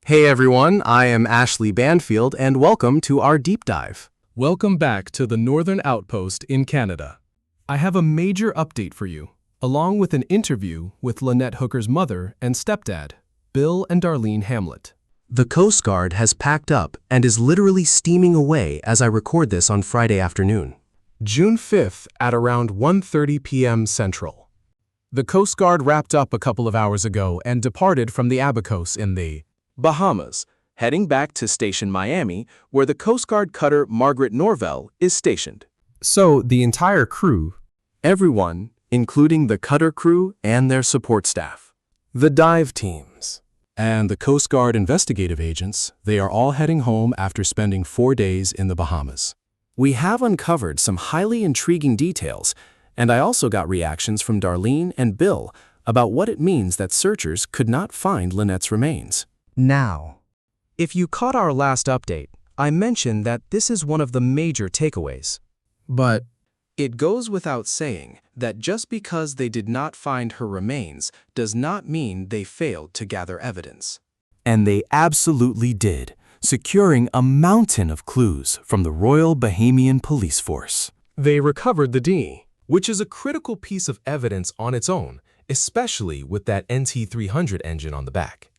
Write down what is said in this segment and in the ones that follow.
Hey everyone, I am Ashley Banfield and welcome to our deep dive. Welcome back to the Northern Outpost in Canada. I have a major update for you, along with an interview with Lynette Hooker's mother and stepdad, Bill and Darlene Hamlet. The Coast Guard has packed up and is literally steaming away as I record this on Friday afternoon, June 5th at around 1:30 p.m. Central. The Coast Guard wrapped up a couple of hours ago and departed from the Abacos in the Bahamas, heading back to Station Miami, where the Coast Guard cutter Margaret Norvell is stationed. So the entire crew, everyone, including the cutter crew and their support staff, the dive teams, and the Coast Guard investigative agents, they are all heading home after spending 4 days in the Bahamas. We have uncovered some highly intriguing details, and I also got reactions from Darlene and Bill about what it means that searchers could not find Lynette's remains. Now, if you caught our last update, I mentioned that this is one of the major takeaways. But it goes without saying that just because they did not find her remains does not mean they failed to gather evidence. And they absolutely did, securing a mountain of clues from the Royal Bahamian Police Force. they recovered the D, which is a critical piece of evidence on its own, especially with that NT300 engine on the back.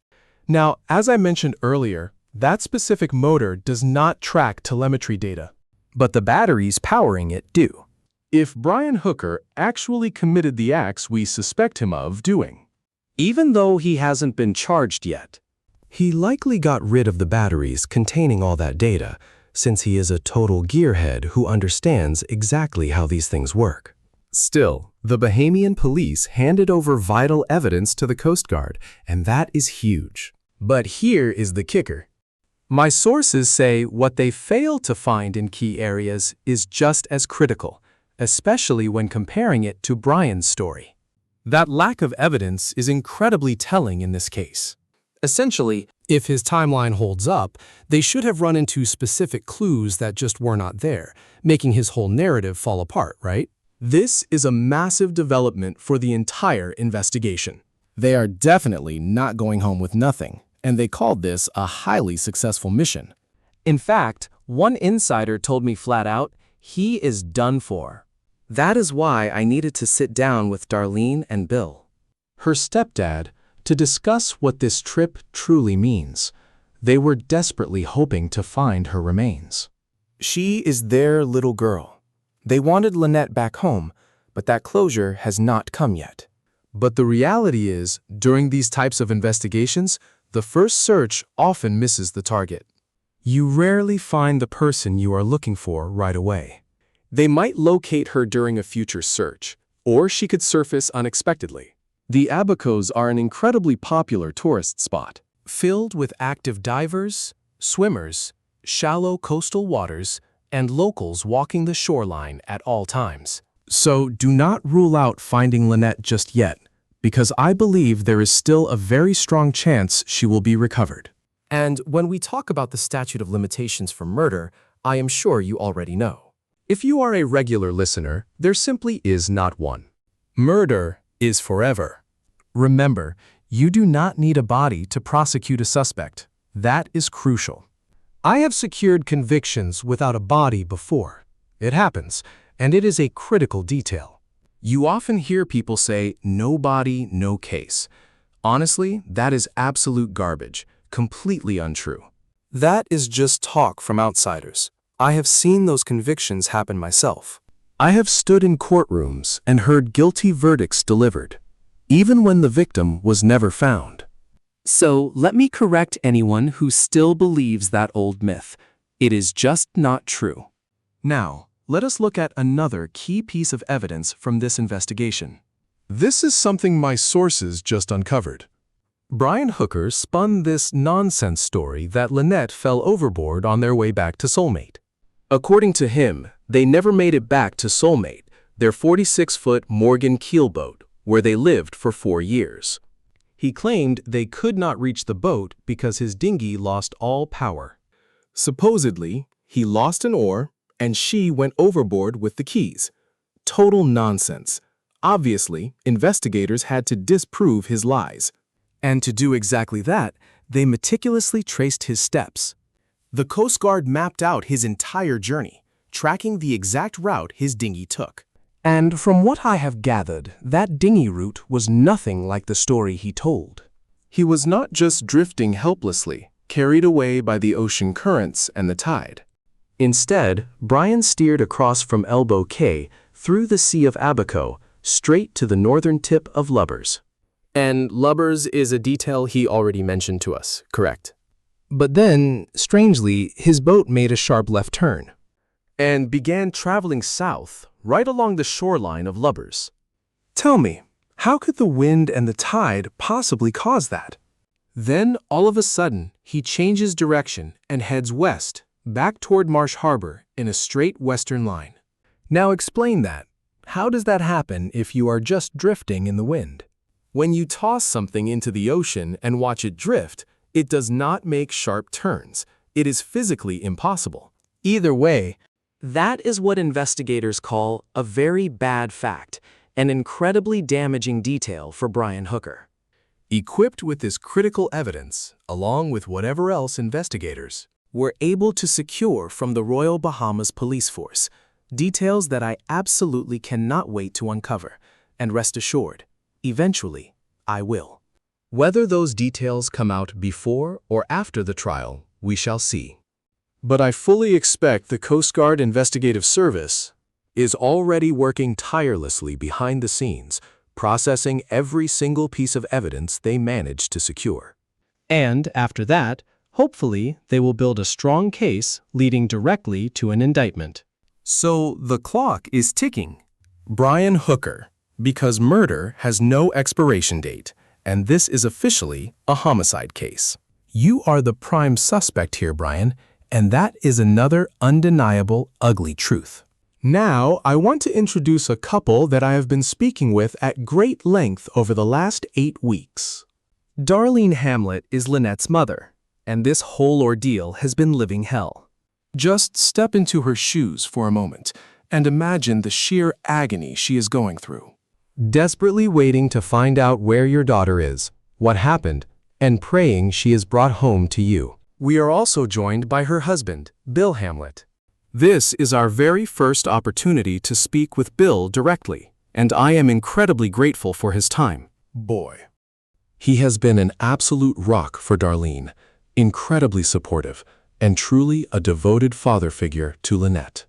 Now, as I mentioned earlier, that specific motor does not track telemetry data, But the batteries powering it do. if Brian Hooker actually committed the acts we suspect him of doing. Even though he hasn't been charged yet. He likely got rid of the batteries containing all that data, since he is a total gearhead who understands exactly how these things work. Still, the Bahamian police handed over vital evidence to the Coast Guard, and that is huge. But here is the kicker. My sources say what they failed to find in key areas is just as critical, especially when comparing it to Brian's story. That lack of evidence is incredibly telling in this case. Essentially, If his timeline holds up, they should have run into specific clues that just were not there, making his whole narrative fall apart, right? This is a massive development for the entire investigation. They are definitely not going home with nothing, and they called this a highly successful mission. in fact, one insider told me flat out, he is done for. That is why I needed to sit down with Darlene and Bill, Her stepdad, to discuss what this trip truly means. They were desperately hoping to find her remains. She is their little girl. They wanted Lynette back home, but that closure has not come yet. But the reality is, during these types of investigations, the first search often misses the target. You rarely find the person you are looking for right away. They might locate her during a future search, or she could surface unexpectedly. The Abacos are an incredibly popular tourist spot, filled with active divers, swimmers, shallow coastal waters, and locals walking the shoreline at all times. So do not rule out finding Lynette just yet, because I believe there is still a very strong chance she will be recovered. And when we talk about the statute of limitations for murder, I am sure you already know. If you are a regular listener, there simply is not one. Murder is forever. Remember, you do not need a body to prosecute a suspect. That is crucial. I have secured convictions without a body before. It happens, and it is a critical detail. You often hear people say, no body, no case. Honestly, that is absolute garbage, completely untrue. That is just talk from outsiders. I have seen those convictions happen myself. I have stood in courtrooms and heard guilty verdicts delivered, even when the victim was never found. So let me correct anyone who still believes that old myth. It is just not true. Now, let us look at another key piece of evidence from this investigation. This is something my sources just uncovered. Brian Hooker spun this nonsense story that Lynette fell overboard on their way back to Soulmate. According to him, they never made it back to Soulmate, their 46-foot Morgan keelboat, where they lived for 4 years. He claimed they could not reach the boat because his dinghy lost all power. Supposedly, he lost an oar, and she went overboard with the keys. Total nonsense. Obviously, investigators had to disprove his lies. And to do exactly that, They meticulously traced his steps. The Coast Guard mapped out his entire journey, tracking the exact route his dinghy took. And from what I have gathered, that dinghy route was nothing like the story he told. He was not just drifting helplessly, carried away by the ocean currents and the tide. Instead, Brian steered across from Elbow Cay through the Sea of Abaco, straight to the northern tip of Lubbers. And Lubbers is a detail he already mentioned to us, correct? But then, strangely, his boat made a sharp left turn and began traveling south, right along the shoreline of Lubbers. Tell me, how could the wind and the tide possibly cause that? Then, all of a sudden, he changes direction and heads west, back toward Marsh Harbor in a straight western line. Now explain that. How does that happen if you are just drifting in the wind? When you toss something into the ocean and watch it drift, it does not make sharp turns. It is physically impossible. Either way, that is what investigators call a very bad fact, an incredibly damaging detail for Brian Hooker. Equipped with this critical evidence, along with whatever else investigators were able to secure from the Royal Bahamas Police Force, details that I absolutely cannot wait to uncover, and rest assured, eventually, I will. Whether those details come out before or after the trial, we shall see. But I fully expect the Coast Guard Investigative Service is already working tirelessly behind the scenes, processing every single piece of evidence they managed to secure. And after that, hopefully, they will build a strong case leading directly to an indictment. So the clock is ticking. Brian Hooker, because murder has no expiration date, and this is officially a homicide case. You are the prime suspect here, Brian, and that is another undeniable, ugly truth. Now, I want to introduce a couple that I have been speaking with at great length over the last 8 weeks. Darlene Hamlet is Lynette's mother, and this whole ordeal has been living hell. Just step into her shoes for a moment and imagine the sheer agony she is going through. Desperately waiting to find out where your daughter is, what happened, and praying she is brought home to you. We are also joined by her husband, Bill Hamlet. This is our very first opportunity to speak with Bill directly, and I am incredibly grateful for his time. Boy. He has been an absolute rock for Darlene, incredibly supportive, and truly a devoted father figure to Lynette.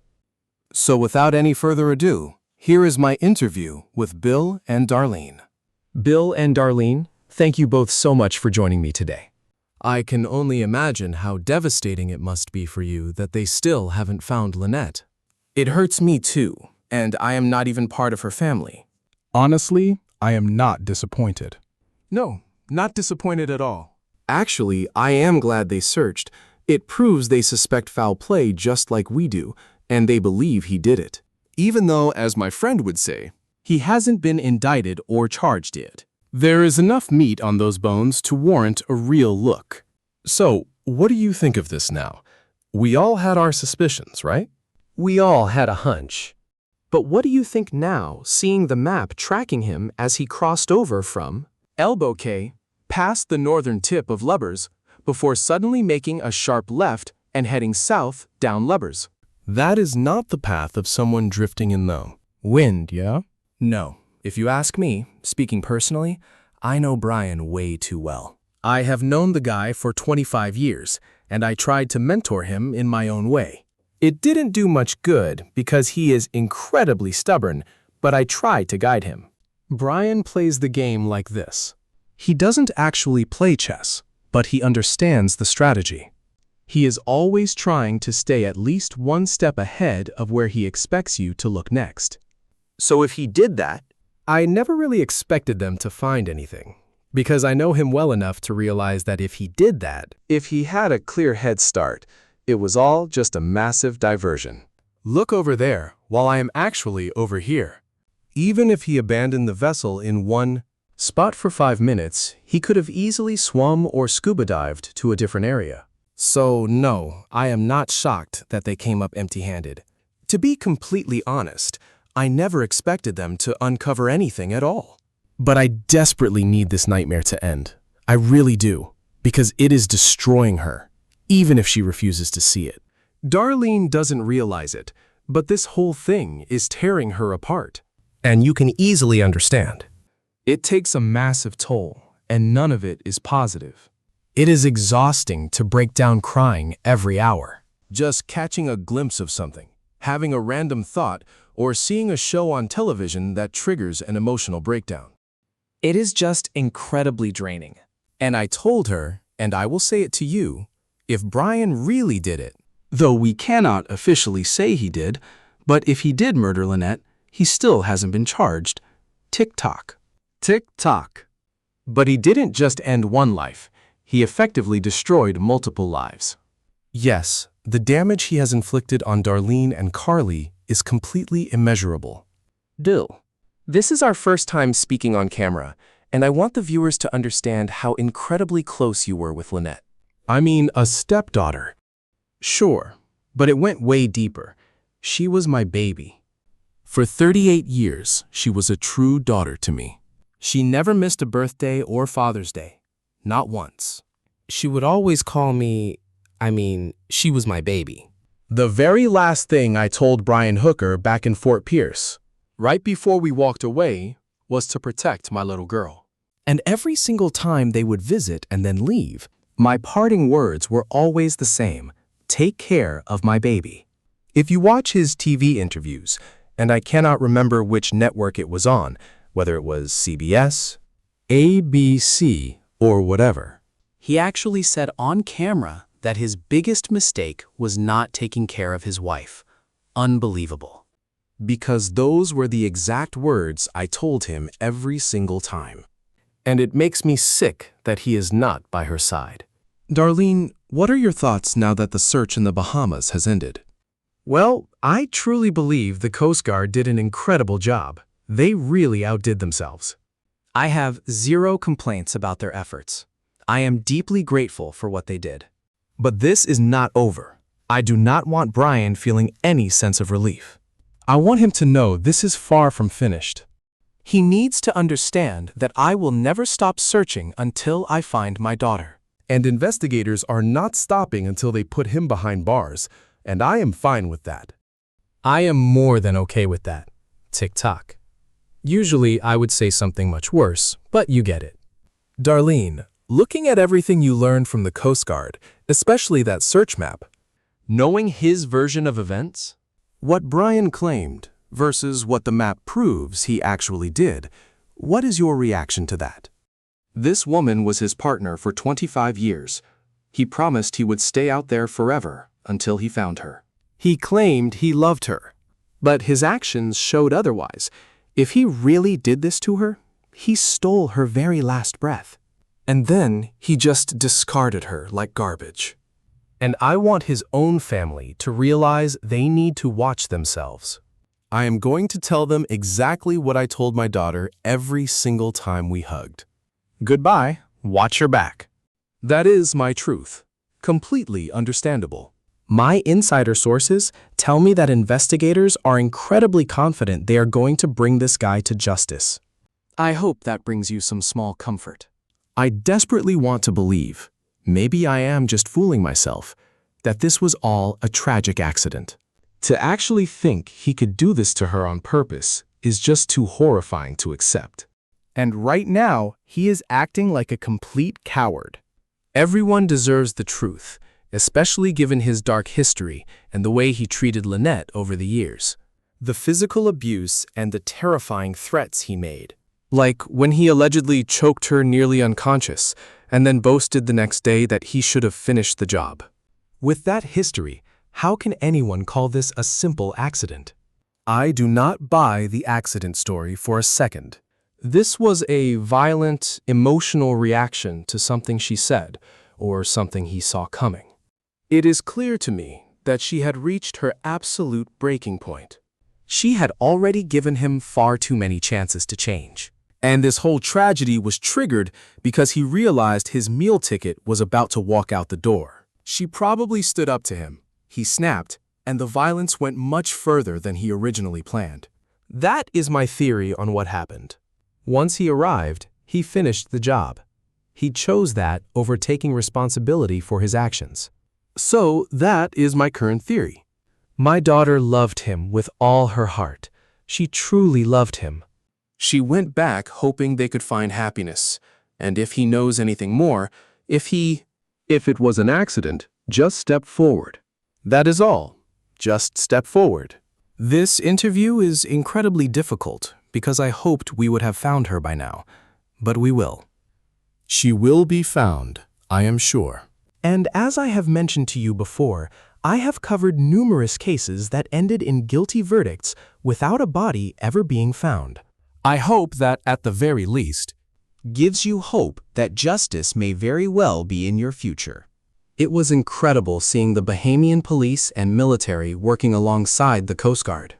So without any further ado, here is my interview with Bill and Darlene. Bill and Darlene, thank you both so much for joining me today. I can only imagine how devastating it must be for you that they still haven't found Lynette. It hurts me too, and I am not even part of her family. Honestly, I am not disappointed. No, not disappointed at all. Actually, I am glad they searched. It proves they suspect foul play just like we do, and they believe he did it. Even though, as my friend would say, he hasn't been indicted or charged yet. There is enough meat on those bones to warrant a real look. So, what do you think of this now? We all had our suspicions, right? We all had a hunch. But what do you think now, seeing the map tracking him as he crossed over from Elbow Cay, past the northern tip of Lubbers, before suddenly making a sharp left and heading south down Lubbers? That is not the path of someone drifting in the wind, yeah? No. If you ask me, speaking personally, I know Brian way too well. I have known the guy for 25 years, and I tried to mentor him in my own way. It didn't do much good because he is incredibly stubborn, but I tried to guide him. Brian plays the game like this. He doesn't actually play chess, but he understands the strategy. He is always trying to stay at least one step ahead of where he expects you to look next. So if he did that, I never really expected them to find anything, because I know him well enough to realize that if he did that, if he had a clear head start, it was all just a massive diversion. Look over there, while I am actually over here. Even if he abandoned the vessel in one spot for 5 minutes, he could have easily swum or scuba dived to a different area. So no, I am not shocked that they came up empty-handed. To be completely honest, I never expected them to uncover anything at all. But I desperately need this nightmare to end. I really do. because it is destroying her, even if she refuses to see it. Darlene doesn't realize it, but this whole thing is tearing her apart. And you can easily understand. It takes a massive toll, and none of it is positive. It is exhausting to break down crying every hour. Just catching a glimpse of something, having a random thought, or seeing a show on television that triggers an emotional breakdown. It is just incredibly draining. And I told her, and I will say it to you, if Brian really did it, Though we cannot officially say he did, but if he did murder Lynette, he still hasn't been charged. Tick-tock. Tick-tock. But he didn't just end one life. He effectively destroyed multiple lives. yes, the damage he has inflicted on Darlene and Carly is completely immeasurable. Dill. This is our first time speaking on camera, and I want the viewers to understand how incredibly close you were with Lynette. I mean, a stepdaughter. Sure, but it went way deeper. She was my baby. For 38 years, she was a true daughter to me. She never missed a birthday or Father's Day. Not once. She would always call me, she was my baby. The very last thing I told Brian Hooker back in Fort Pierce, right before we walked away, was to protect my little girl. And every single time they would visit and then leave, my parting words were always the same. Take care of my baby. If you watch his TV interviews, and I cannot remember which network it was on, whether it was CBS, ABC, or whatever, He actually said on camera that his biggest mistake was not taking care of his wife. Unbelievable. because those were the exact words I told him every single time. And it makes me sick that he is not by her side. Darlene, what are your thoughts now that the search in the Bahamas has ended? Well, I truly believe the Coast Guard did an incredible job. They really outdid themselves. I have zero complaints about their efforts. I am deeply grateful for what they did. But this is not over. I do not want Brian feeling any sense of relief. I want him to know this is far from finished. He needs to understand that I will never stop searching until I find my daughter. And investigators are not stopping until they put him behind bars, and I am fine with that. I am more than okay with that. Tick-tock. Usually I would say something much worse, but you get it. Darlene, looking at everything you learned from the Coast Guard, especially that search map, knowing his version of events, what Brian claimed versus what the map proves he actually did, what is your reaction to that? This woman was his partner for 25 years. He promised he would stay out there forever until he found her. He claimed he loved her, but his actions showed otherwise. If he really did this to her, he stole her very last breath. And then he just discarded her like garbage. And I want his own family to realize they need to watch themselves. I am going to tell them exactly what I told my daughter every single time we hugged. Goodbye. Watch your back. That is my truth. Completely understandable. My insider sources tell me that investigators are incredibly confident they are going to bring this guy to justice. I hope that brings you some small comfort. I desperately want to believe, maybe I am just fooling myself, that this was all a tragic accident. To actually think he could do this to her on purpose is just too horrifying to accept. And right now, he is acting like a complete coward. Everyone deserves the truth, especially given his dark history and the way he treated Lynette over the years. The physical abuse and the terrifying threats he made. Like when he allegedly choked her nearly unconscious and then boasted the next day that he should have finished the job. With that history, how can anyone call this a simple accident? I do not buy the accident story for a second. This was a violent, emotional reaction to something she said or something he saw coming. It is clear to me that she had reached her absolute breaking point. She had already given him far too many chances to change. And this whole tragedy was triggered because he realized his meal ticket was about to walk out the door. She probably stood up to him. He snapped, and the violence went much further than he originally planned. That is my theory on what happened. Once he arrived, he finished the job. He chose that over taking responsibility for his actions. So that is my current theory. My daughter loved him with all her heart. She truly loved him. She went back hoping they could find happiness. And if he knows anything more, if it was an accident, just step forward. That is all. Just step forward. This interview is incredibly difficult because I hoped we would have found her by now, but we will. She will be found, I am sure. And as I have mentioned to you before, I have covered numerous cases that ended in guilty verdicts without a body ever being found. I hope that at the very least, Gives you hope that justice may very well be in your future. It was incredible seeing the Bahamian police and military working alongside the Coast Guard.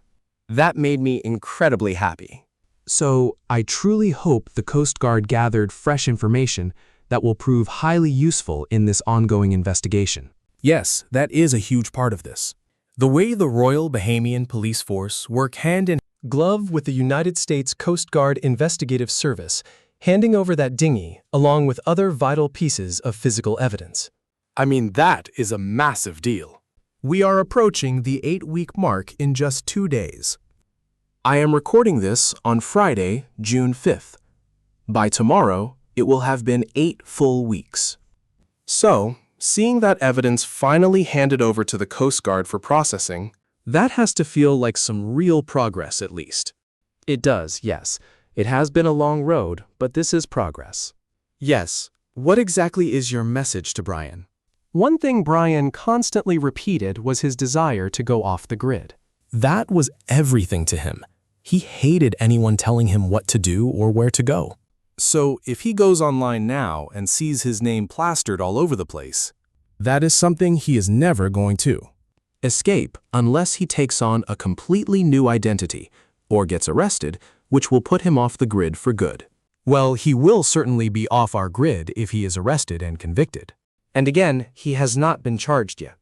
That made me incredibly happy. So I truly hope the Coast Guard gathered fresh information that will prove highly useful in this ongoing investigation. yes, that is a huge part of this. The way the Royal Bahamian Police Force work hand in Glove with the United States Coast Guard Investigative Service, handing over that dinghy along with other vital pieces of physical evidence. that is a massive deal. We are approaching the 8-week mark in just 2 days. I am recording this on Friday, June 5th. By tomorrow, it will have been 8 full weeks. So, seeing that evidence finally handed over to the Coast Guard for processing, That has to feel like some real progress at least. It does, yes. It has been a long road, but this is progress. Yes, what exactly is your message to Brian? One thing Brian constantly repeated was his desire to go off the grid. that was everything to him. He hated anyone telling him what to do or where to go. So if he goes online now and sees his name plastered all over the place, that is something he is never going to Escape unless he takes on a completely new identity or gets arrested, which will put him off the grid for good. Well, he will certainly be off our grid if he is arrested and convicted. And again, he has not been charged yet.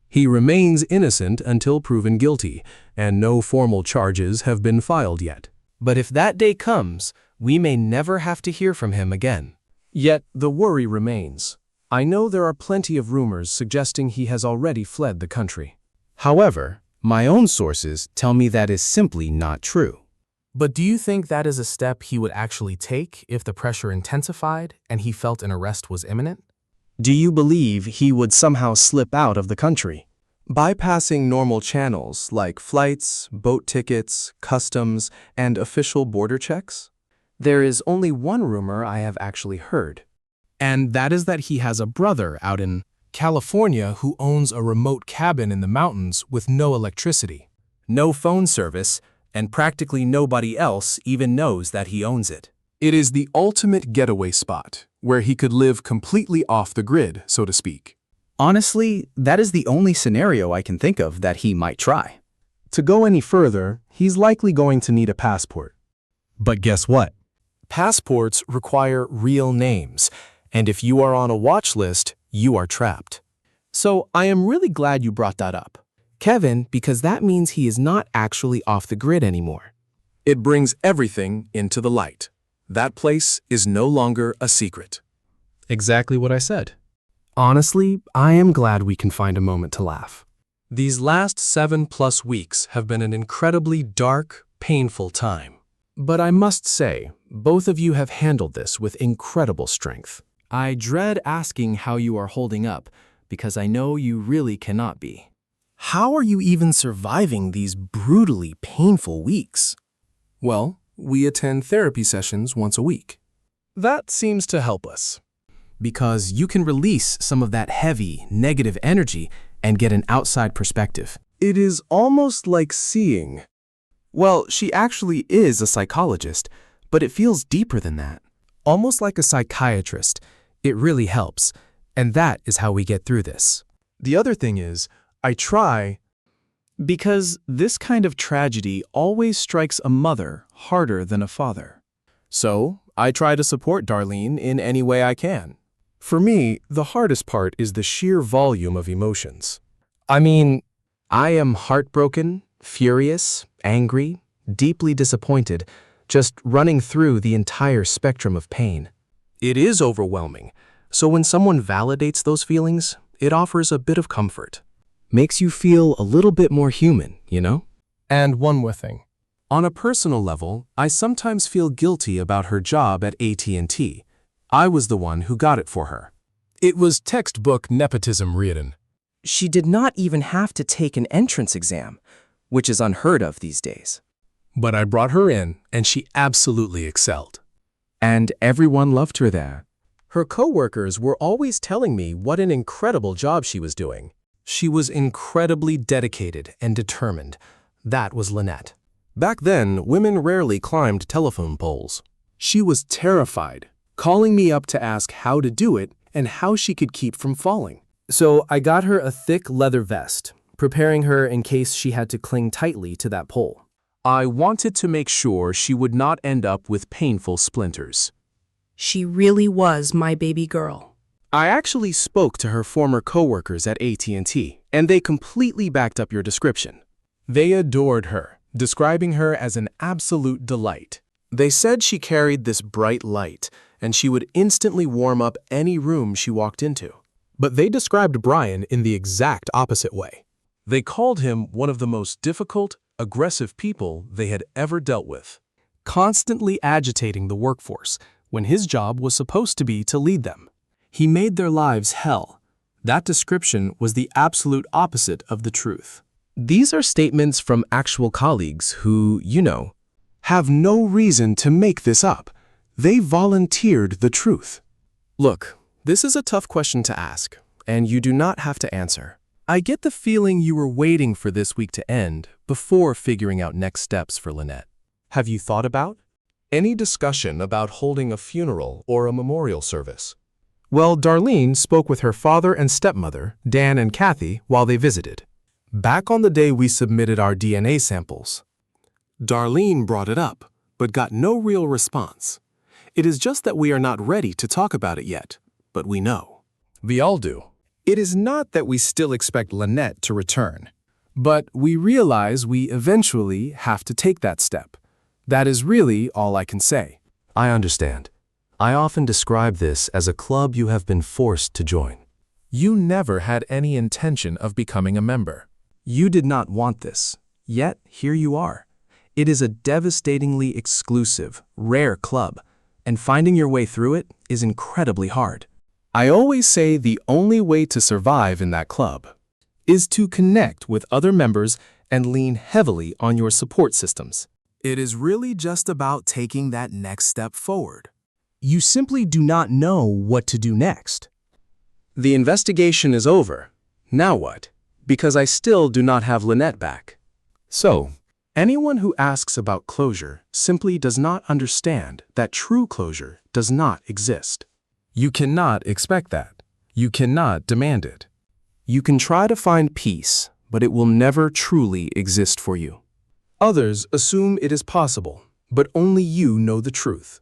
He remains innocent until proven guilty, and no formal charges have been filed yet. But if that day comes, we may never have to hear from him again. Yet the worry remains. I know there are plenty of rumors suggesting he has already fled the country. However, my own sources tell me that is simply not true. But do you think that is a step he would actually take if the pressure intensified and he felt an arrest was imminent? Do you believe he would somehow slip out of the country? Bypassing normal channels like flights, boat tickets, customs, and official border checks? There is only one rumor I have actually heard. And that is that he has a brother out in California who owns a remote cabin in the mountains with no electricity, no phone service, and practically nobody else even knows that he owns it. It is the ultimate getaway spot, where he could live completely off the grid, so to speak. Honestly, that is the only scenario I can think of that he might try. To go any further, he's likely going to need a passport. But guess what? Passports require real names, and if you are on a watch list, you are trapped. So I am really glad you brought that up, Kevin, because that means he is not actually off the grid anymore. It brings everything into the light. That place is no longer a secret. Exactly what I said. Honestly, I am glad we can find a moment to laugh. These last 7+ weeks have been an incredibly dark, painful time. But I must say, both of you have handled this with incredible strength. I dread asking how you are holding up, because I know you really cannot be. How are you even surviving these brutally painful weeks? Well, we attend therapy sessions once a week. That seems to help us. Because you can release some of that heavy, negative energy and get an outside perspective. It is almost like seeing. Well, she actually is a psychologist, but it feels deeper than that. Almost like a psychiatrist. It really helps. And that is how we get through this. The other thing is, I try. Because this kind of tragedy always strikes a mother harder than a father. So, I try to support Darlene in any way I can. For me, the hardest part is the sheer volume of emotions. I mean, I am heartbroken, furious, angry, deeply disappointed, just running through the entire spectrum of pain. It is overwhelming. So when someone validates those feelings, it offers a bit of comfort. Makes you feel a little bit more human, you know? And one more thing. On a personal level, I sometimes feel guilty about her job at AT&T. I was the one who got it for her. It was textbook nepotism, Riordan. She did not even have to take an entrance exam, which is unheard of these days. But I brought her in, and she absolutely excelled. And everyone loved her there. Her coworkers were always telling me what an incredible job she was doing. She was incredibly dedicated and determined. That was Lynette. Back then, women rarely climbed telephone poles. She was terrified, calling me up to ask how to do it and how she could keep from falling. So I got her a thick leather vest, preparing her in case she had to cling tightly to that pole. I wanted to make sure she would not end up with painful splinters. She really was my baby girl. I actually spoke to her former coworkers at AT&T, and they completely backed up your description. They adored her, describing her as an absolute delight. They said she carried this bright light, and she would instantly warm up any room she walked into. But they described Brian in the exact opposite way. They called him one of the most difficult, aggressive people they had ever dealt with, constantly agitating the workforce when his job was supposed to be to lead them. He made their lives hell. That description was the absolute opposite of the truth. These are statements from actual colleagues who, you know, have no reason to make this up. They volunteered the truth. Look, this is a tough question to ask, and you do not have to answer. I get the feeling you were waiting for this week to end before figuring out next steps for Lynette. Have you thought about any discussion about holding a funeral or a memorial service? Well, Darlene spoke with her father and stepmother, Dan and Kathy, while they visited. Back on the day we submitted our DNA samples. Darlene brought it up, but got no real response. It is just that we are not ready to talk about it yet, but we know. We all do. It is not that we still expect Lynette to return, but we realize we eventually have to take that step. That is really all I can say. I understand. I often describe this as a club you have been forced to join. You never had any intention of becoming a member. You did not want this, yet here you are. It is a devastatingly exclusive, rare club, and finding your way through it is incredibly hard. I always say the only way to survive in that club is to connect with other members and lean heavily on your support systems. It is really just about taking that next step forward. You simply do not know what to do next. The investigation is over. Now what? Because I still do not have Lynette back. So, anyone who asks about closure simply does not understand that true closure does not exist. You cannot expect that. You cannot demand it. You can try to find peace, but it will never truly exist for you. Others assume it is possible, but only you know the truth.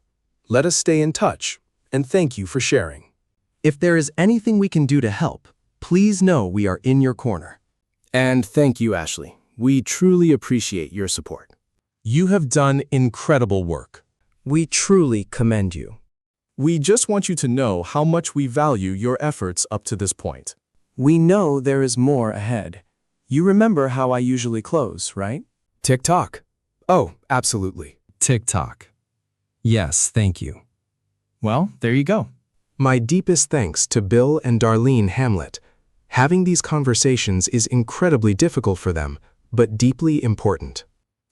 Let us stay in touch, and thank you for sharing. If there is anything we can do to help, please know we are in your corner. And thank you, Ashley. We truly appreciate your support. You have done incredible work. We truly commend you. We just want you to know how much we value your efforts up to this point. We know there is more ahead. You remember how I usually close, right? Tick-tock. Oh, absolutely. Tick-tock. Yes, thank you. Well, there you go. My deepest thanks to Bill and Darlene Hamlet. Having these conversations is incredibly difficult for them, but deeply important.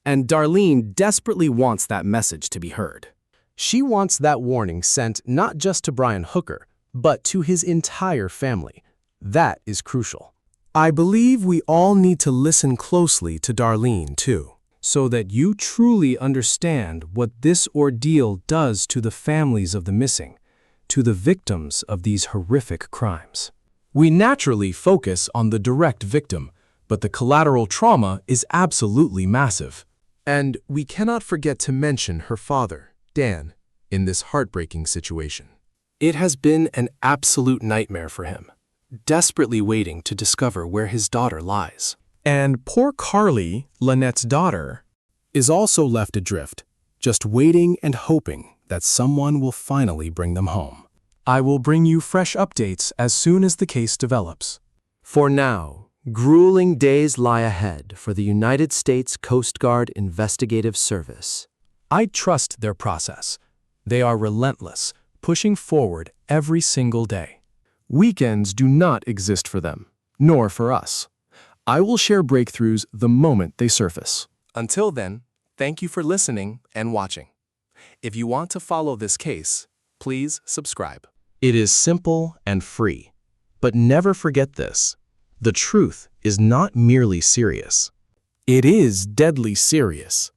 And Darlene desperately wants that message to be heard. She wants that warning sent not just to Brian Hooker, but to his entire family. That is crucial. I believe we all need to listen closely to Darlene, too, so that you truly understand what this ordeal does to the families of the missing, to the victims of these horrific crimes. We naturally focus on the direct victim, but the collateral trauma is absolutely massive. And we cannot forget to mention her father, Dan, in this heartbreaking situation. It has been an absolute nightmare for him, desperately waiting to discover where his daughter lies. And poor Carly, Lynette's daughter, is also left adrift, just waiting and hoping that someone will finally bring them home. I will bring you fresh updates as soon as the case develops. For now, grueling days lie ahead for the United States Coast Guard Investigative Service. I trust their process. They are relentless, pushing forward every single day. Weekends do not exist for them, nor for us. I will share breakthroughs the moment they surface. Until then, thank you for listening and watching. If you want to follow this case, please subscribe. It is simple and free. But never forget this: the truth is not merely serious. It is deadly serious.